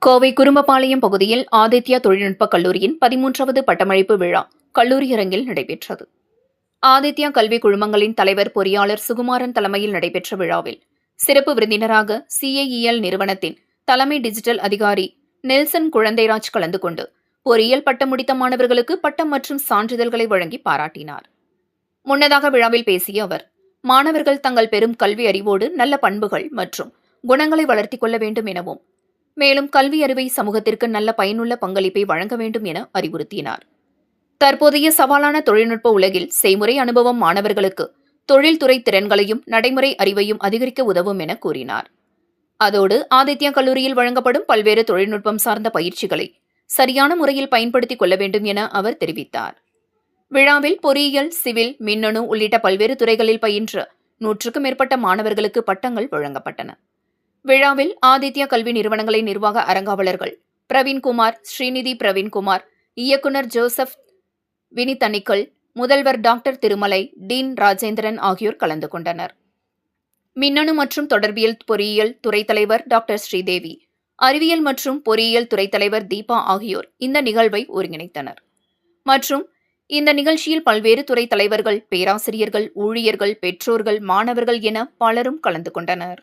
கோவை குரும்பபாளையம் பகுதியில் ஆதித்யா தொழில்நுட்பக் கல்லூரியின் 13வது பட்டமளிப்பு விழா கல்லூரி அரங்கில் நடைபெற்றது. ஆதித்யா கல்வி குழுமங்களின் தலைவர் பொறியாளர் சுகுமாரன் தலைமையில் நடைபெற்ற விழாவில் சிறப்பு விருந்தினராக சிஏஇஎல் நிறுவனத்தின் தலைமை டிஜிட்டல் அதிகாரி நெல்சன் குழந்தைராஜ் கலந்து கொண்டு பொறியியல் பட்டம் முடித்த மாணவர்களுக்கு பட்டம் மற்றும் சான்றிதழ்களை வழங்கி பாராட்டினார். முன்னதாக விழாவில் பேசிய அவர், மாணவர்கள் தங்கள் பெரும் கல்வி அறிவோடு நல்ல பண்புகள் மற்றும் குணங்களை வளர்த்திக் கொள்ள வேண்டும் எனவும், மேலும் கல்வி அறிவை சமூகத்திற்கு நல்ல பயனுள்ள பங்களிப்பை வழங்க வேண்டும் என அறிவுறுத்தினார். தற்போதைய சவாலான தொழில்நுட்ப உலகில் செய்முறை அனுபவம் மாணவர்களுக்கு தொழில்துறை திறன்களையும் நடைமுறை அறிவையும் அதிகரிக்க உதவும் என கூறினார். அதோடு ஆதித்யா கல்லூரியில் வழங்கப்படும் பல்வேறு தொழில்நுட்பம் சார்ந்த பயிற்சிகளை சரியான முறையில் பயன்படுத்திக் கொள்ள வேண்டும் என அவர் தெரிவித்தார். விழாவில் பொறியியல், சிவில், மின்னணு உள்ளிட்ட பல்வேறு துறைகளில் பயின்ற 100க்கும் மேற்பட்ட மாணவர்களுக்கு பட்டங்கள் வழங்கப்பட்டன. விழாவில் ஆதித்யா கல்வி நிறுவனங்களின் நிர்வாக அரங்காவலர்கள் பிரவீன்குமார், ஸ்ரீநிதி பிரவீன்குமார், இயக்குநர் ஜோசப் வினிதனிக்கல், முதல்வர் டாக்டர் திருமலை, டீன் ராஜேந்திரன் ஆகியோர் கலந்து கொண்டனர். மின்னணு மற்றும் தொடர்பியல் பொறியியல் துறை தலைவர் டாக்டர் ஸ்ரீதேவி, அறிவியல் மற்றும் பொறியியல் துறை தலைவர் தீபா ஆகியோர் இந்த நிகழ்வை ஒருங்கிணைத்தனர். மற்றும் இந்த நிகழ்ச்சியில் பல்வேறு துறை தலைவர்கள், பேராசிரியர்கள், ஊழியர்கள், பெற்றோர்கள், மாணவர்கள் என பலரும் கலந்து கொண்டனர்.